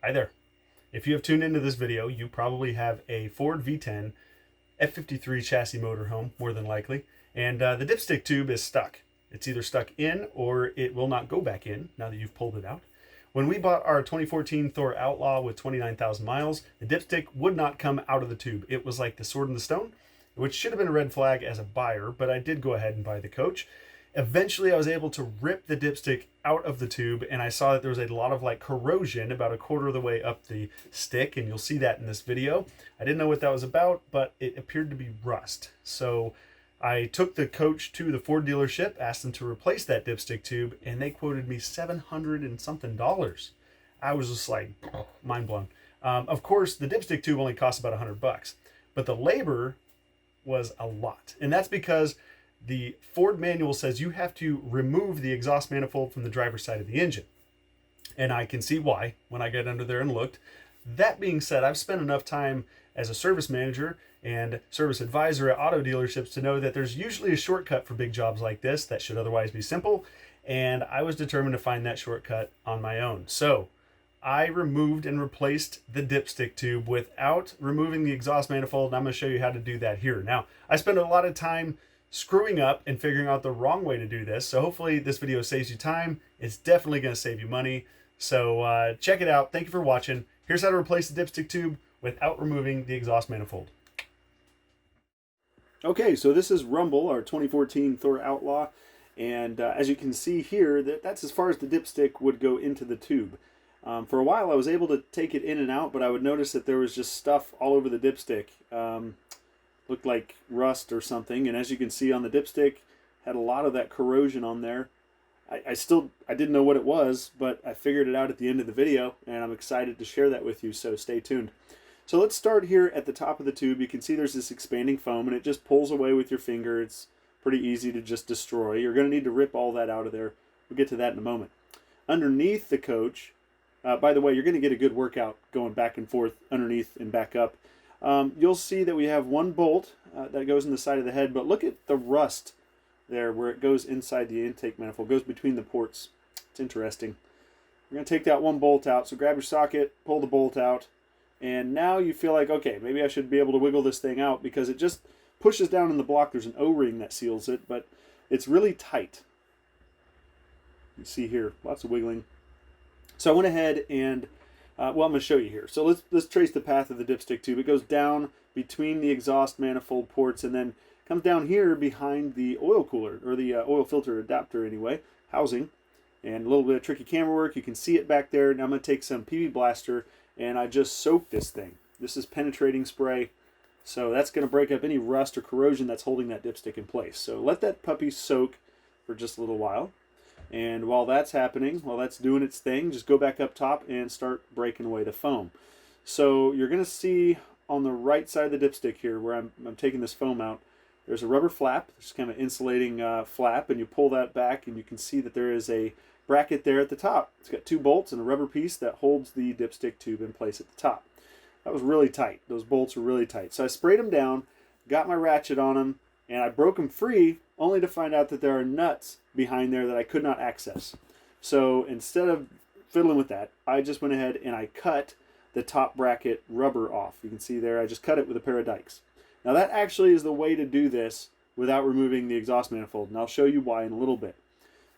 Hi there. If you have tuned into this video, you probably have a Ford V10 F53 chassis motorhome, more than likely, and the dipstick tube is stuck. It's either stuck in or it will not go back in now that you've pulled it out. When we bought our 2014 Thor Outlaw with 29,000 miles, the dipstick would not come out of the tube. It was like the sword in the stone, which should have been a red flag as a buyer, but I did go ahead and buy the coach. Eventually, I was able to rip the dipstick out of the tube, and I saw that there was a lot of corrosion about a quarter of the way up the stick, and you'll see that in this video. I didn't know what that was about, but it appeared to be rust. So I took the coach to the Ford dealership, asked them to replace that dipstick tube, and they quoted me $700 and something. I was just like mind blown. Of course, the dipstick tube only cost about $100, but the labor was a lot, and that's because the Ford manual says you have to remove the exhaust manifold from the driver's side of the engine. And I can see why when I got under there and looked. That being said, I've spent enough time as a service manager and service advisor at auto dealerships to know that there's usually a shortcut for big jobs like this that should otherwise be simple. And I was determined to find that shortcut on my own. So I removed and replaced the dipstick tube without removing the exhaust manifold. And I'm going to show you how to do that here. Now, I spent a lot of time screwing up and figuring out the wrong way to do this. So hopefully this video saves you time. It's definitely going to save you money. So check it out. Thank you for watching. Here's how to replace the dipstick tube without removing the exhaust manifold. Okay, so this is Rumble, our 2014 Thor Outlaw. And as you can see here, that's as far as the dipstick would go into the tube. For a while I was able to take it in and out, but I would notice that there was just stuff all over the dipstick. Looked like rust or something, and as you can see on the dipstick, had a lot of that corrosion on there. I didn't know what it was, but I figured it out at the end of the video, and I'm excited to share that with you, so stay tuned. So let's start here at the top of the tube. You can see there's this expanding foam, and it just pulls away with your finger. It's pretty easy to just destroy. You're going to need to rip all that out of there. We'll get to that in a moment. Underneath the coach, by the way, you're going to get a good workout going back and forth underneath and back up. You'll see that we have one bolt that goes in the side of the head, but look at the rust there where it goes inside the intake manifold, goes between the ports. It's interesting. We're going to take that one bolt out, so grab your socket, pull the bolt out, and now you feel like, okay, maybe I should be able to wiggle this thing out because it just pushes down in the block. There's an O-ring that seals it, but it's really tight. You see here, lots of wiggling. So I went ahead and well, I'm going to show you here. So let's trace the path of the dipstick tube. It goes down between the exhaust manifold ports and then comes down here behind the oil cooler, or the oil filter adapter anyway, housing. And a little bit of tricky camera work. You can see it back there. Now I'm going to take some PB Blaster and I just soaked this thing. This is penetrating spray. So that's going to break up any rust or corrosion that's holding that dipstick in place. So let that puppy soak for just a little while. And while that's happening, while that's doing its thing, just go back up top and start breaking away the foam. So you're going to see on the right side of the dipstick here, where I'm taking this foam out, there's a rubber flap, there's kind of insulating flap, and you pull that back and you can see that there is a bracket there at the top. It's got two bolts and a rubber piece that holds the dipstick tube in place at the top. That was really tight. Those bolts were really tight. So I sprayed them down, got my ratchet on them, and I broke them free, only to find out that there are nuts behind there that I could not access. So instead of fiddling with that, I just went ahead and I cut the top bracket rubber off. You can see there, I just cut it with a pair of dikes. Now that actually is the way to do this without removing the exhaust manifold, and I'll show you why in a little bit.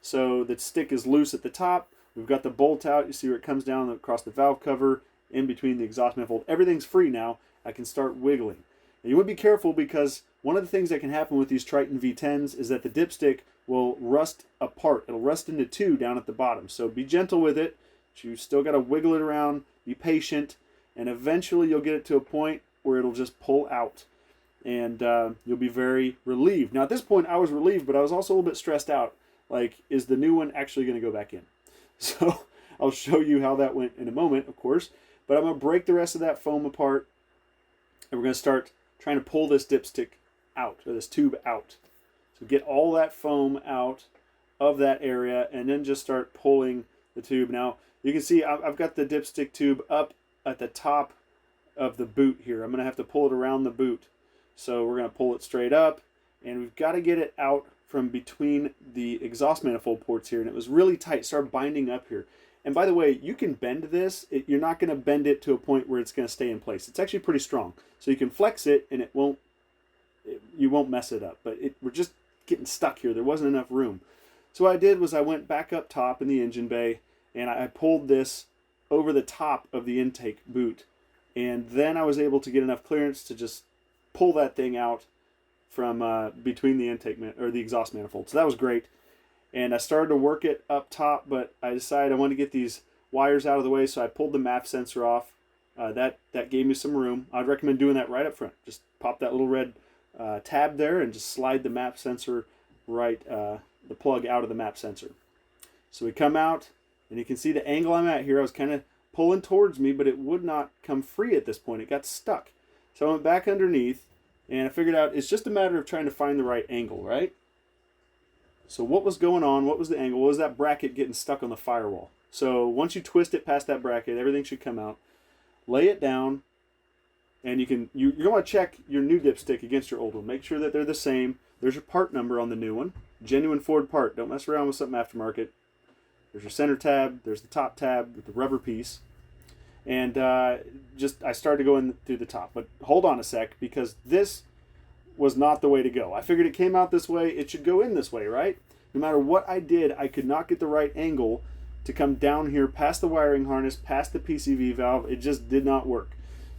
So the stick is loose at the top. We've got the bolt out. You see where it comes down across the valve cover, in between the exhaust manifold. Everything's free now. I can start wiggling. Now you want to be careful because one of the things that can happen with these Triton V10s is that the dipstick will rust apart. It'll rust into two down at the bottom. So be gentle with it. You still got to wiggle it around, be patient, and eventually you'll get it to a point where it'll just pull out. And you'll be very relieved. Now at this point I was relieved, but I was also a little bit stressed out. Like, is the new one actually going to go back in? So I'll show you how that went in a moment, of course. But I'm going to break the rest of that foam apart, and we're going to start trying to pull this dipstick out, or this tube out. So get all that foam out of that area, and then just start pulling the tube. Now, you can see I've got the dipstick tube up at the top of the boot here. I'm going to have to pull it around the boot. So we're going to pull it straight up, and we've got to get it out from between the exhaust manifold ports here. And it was really tight. It started binding up here. And by the way, you can bend this. You're not going to bend it to a point where it's going to stay in place. It's actually pretty strong. So you can flex it and you won't mess it up. But we're just getting stuck here. There wasn't enough room. So what I did was I went back up top in the engine bay and I pulled this over the top of the intake boot. And then I was able to get enough clearance to just pull that thing out from between the intake or the exhaust manifold. So that was great. And I started to work it up top, but I decided I wanted to get these wires out of the way, so I pulled the map sensor off. That gave me some room. I'd recommend doing that right up front. Just pop that little red tab there and just slide the map sensor the plug out of the map sensor. So we come out, and you can see the angle I'm at here. I was kind of pulling towards me, but it would not come free at this point. It got stuck. So I went back underneath, and I figured out it's just a matter of trying to find the right angle, right? So what was going on? What was the angle? What was that bracket getting stuck on the firewall? So once you twist it past that bracket, everything should come out. Lay it down, and you're going to want to check your new dipstick against your old one. Make sure that they're the same. There's your part number on the new one. Genuine Ford part. Don't mess around with something aftermarket. There's your center tab. There's the top tab with the rubber piece. And I started going through the top. But hold on a sec, because this was not the way to go. I figured it came out this way, it should go in this way, right? No matter what I did, I could not get the right angle to come down here past the wiring harness, past the PCV valve. It just did not work.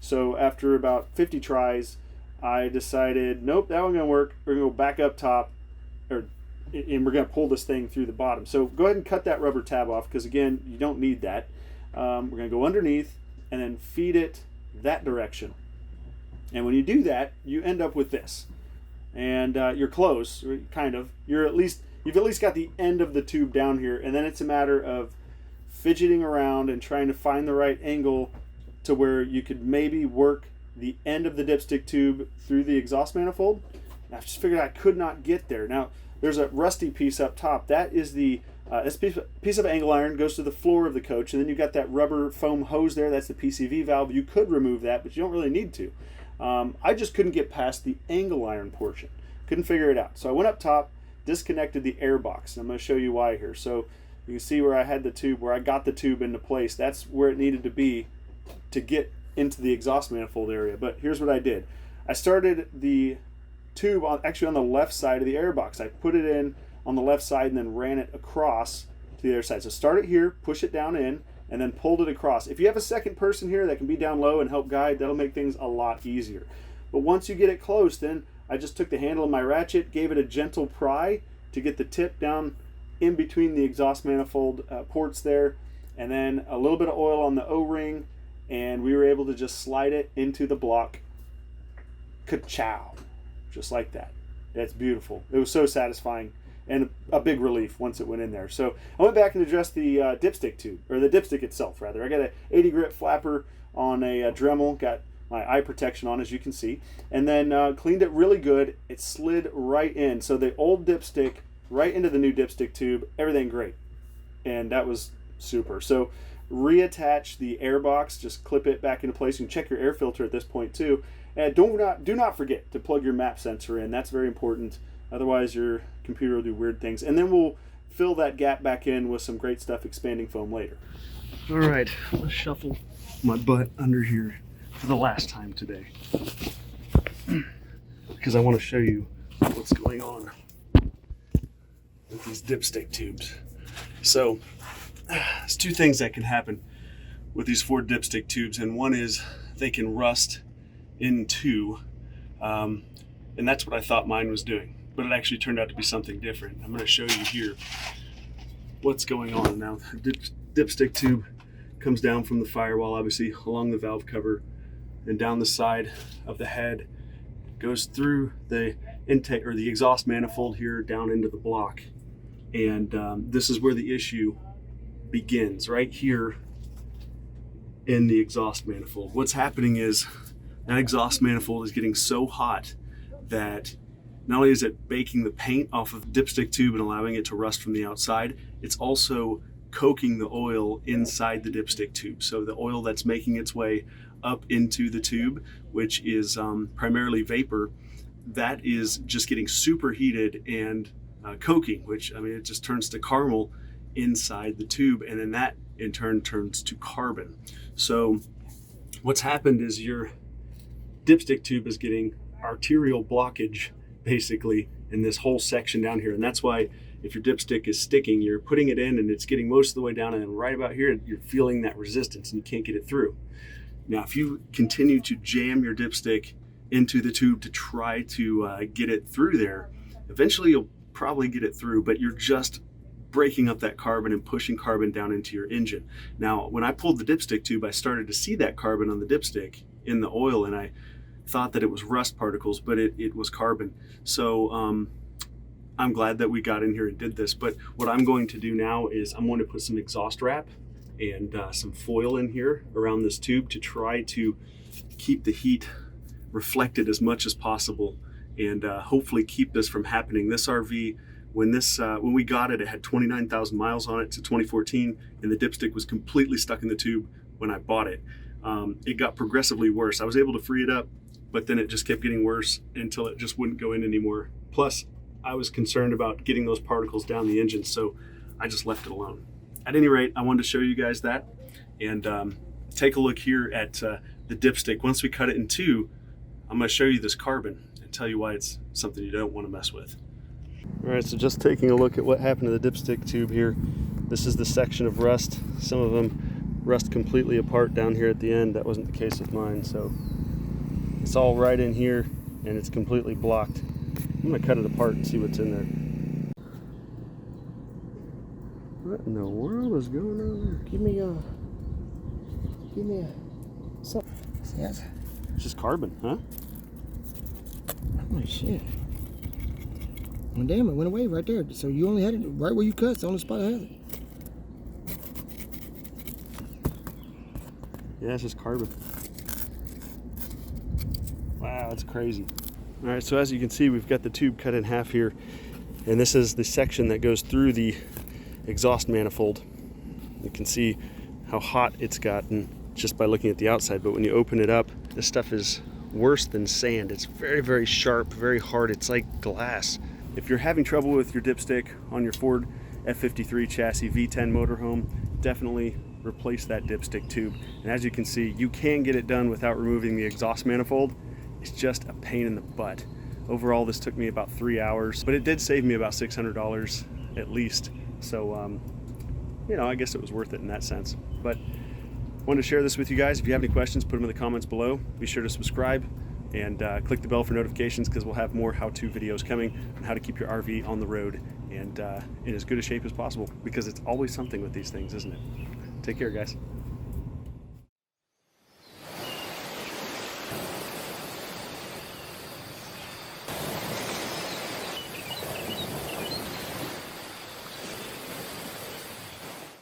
So after about 50 tries, I decided, nope, that wasn't gonna work. We're gonna go back up top, and we're gonna pull this thing through the bottom. So go ahead and cut that rubber tab off, because again, you don't need that. We're gonna go underneath and then feed it that direction. And when you do that, you end up with this. And you're close, kind of. You've at least got the end of the tube down here, and then it's a matter of fidgeting around and trying to find the right angle to where you could maybe work the end of the dipstick tube through the exhaust manifold. And I just figured I could not get there. Now, there's a rusty piece up top. That is this piece of angle iron goes to the floor of the coach, and then you've got that rubber foam hose there. That's the PCV valve. You could remove that, but you don't really need to. I just couldn't get past the angle iron portion. Couldn't figure it out. So I went up top, disconnected the air box. And I'm going to show you why here. So you can see where I had the tube, where I got the tube into place. That's where it needed to be to get into the exhaust manifold area. But here's what I did. I started the tube actually on the left side of the air box. I put it in on the left side and then ran it across to the other side. So start it here, push it down in, and then pulled it across. If you have a second person here that can be down low and help guide, that'll make things a lot easier. But once you get it close, then I just took the handle of my ratchet, gave it a gentle pry to get the tip down in between the exhaust manifold ports there, and then a little bit of oil on the O-ring, and we were able to just slide it into the block. Ka-chow. Just like that. That's beautiful. It was so satisfying and a big relief once it went in there. So I went back and addressed the dipstick tube, or the dipstick itself rather. I got a 80 grit flapper on a Dremel, got my eye protection on, as you can see, and then cleaned it really good. It slid right in. So the old dipstick right into the new dipstick tube, everything great. And that was super. So reattach the air box, just clip it back into place. You can check your air filter at this point too. And do not forget to plug your map sensor in. That's very important. Otherwise your computer will do weird things. And then we'll fill that gap back in with some great stuff, expanding foam, later. All right, let's shuffle my butt under here for the last time today, because I want to show you what's going on with these dipstick tubes. So there's two things that can happen with these Ford dipstick tubes, and one is they can rust in two, and that's what I thought mine was doing, but it actually turned out to be something different. I'm going to show you here what's going on. Now, the dipstick tube comes down from the firewall, obviously, along the valve cover and down the side of the head, goes through the intake or the exhaust manifold here down into the block. And this is where the issue begins, right here in the exhaust manifold. What's happening is that exhaust manifold is getting so hot that not only is it baking the paint off of the dipstick tube and allowing it to rust from the outside, it's also coking the oil inside the dipstick tube. So the oil that's making its way up into the tube, which is primarily vapor, that is just getting superheated and coking, which, I mean, it just turns to caramel inside the tube, and then that in turn turns to carbon. So what's happened is your dipstick tube is getting arterial blockage basically in this whole section down here, and that's why if your dipstick is sticking, you're putting it in and it's getting most of the way down, and then right about here you're feeling that resistance and you can't get it through. Now if you continue to jam your dipstick into the tube to try to get it through there, eventually you'll probably get it through, but you're just breaking up that carbon and pushing carbon down into your engine. Now when I pulled the dipstick tube, I started to see that carbon on the dipstick in the oil, and I thought that it was rust particles, but it was carbon. So I'm glad that we got in here and did this. But what I'm going to do now is I'm going to put some exhaust wrap and some foil in here around this tube to try to keep the heat reflected as much as possible, and hopefully keep this from happening. This RV, when we got it, it had 29,000 miles on it to 2014, and the dipstick was completely stuck in the tube when I bought it. It got progressively worse. I was able to free it up, but then it just kept getting worse until it just wouldn't go in anymore. Plus, I was concerned about getting those particles down the engine, so I just left it alone. At any rate, I wanted to show you guys that, and take a look here at the dipstick. Once we cut it in two, I'm going to show you this carbon and tell you why it's something you don't want to mess with. All right, so just taking a look at what happened to the dipstick tube here. This is the section of rust. Some of them rust completely apart down here at the end. That wasn't the case with mine, so it's all right in here and it's completely blocked. I'm going to cut it apart and see what's in there. What in the world is going on there? Give me a something. Yes. It's just carbon, huh? Oh shit. Well, damn, it went away right there. So you only had it right where you cut. It's the only spot I had it. Yeah, it's just carbon. Wow, that's crazy. All right, so as you can see, we've got the tube cut in half here, and this is the section that goes through the exhaust manifold. You can see how hot it's gotten just by looking at the outside, but when you open it up, this stuff is worse than sand. It's very, very sharp, very hard. It's like glass. If you're having trouble with your dipstick on your Ford F53 chassis V10 motorhome, definitely replace that dipstick tube. And as you can see, you can get it done without removing the exhaust manifold. It's just a pain in the butt. Overall, this took me about 3 hours, but it did save me about $600 at least. So, you know, I guess it was worth it in that sense. But I wanted to share this with you guys. If you have any questions, put them in the comments below. Be sure to subscribe and click the bell for notifications, because we'll have more how-to videos coming on how to keep your RV on the road and in as good a shape as possible, because it's always something with these things, isn't it? Take care, guys.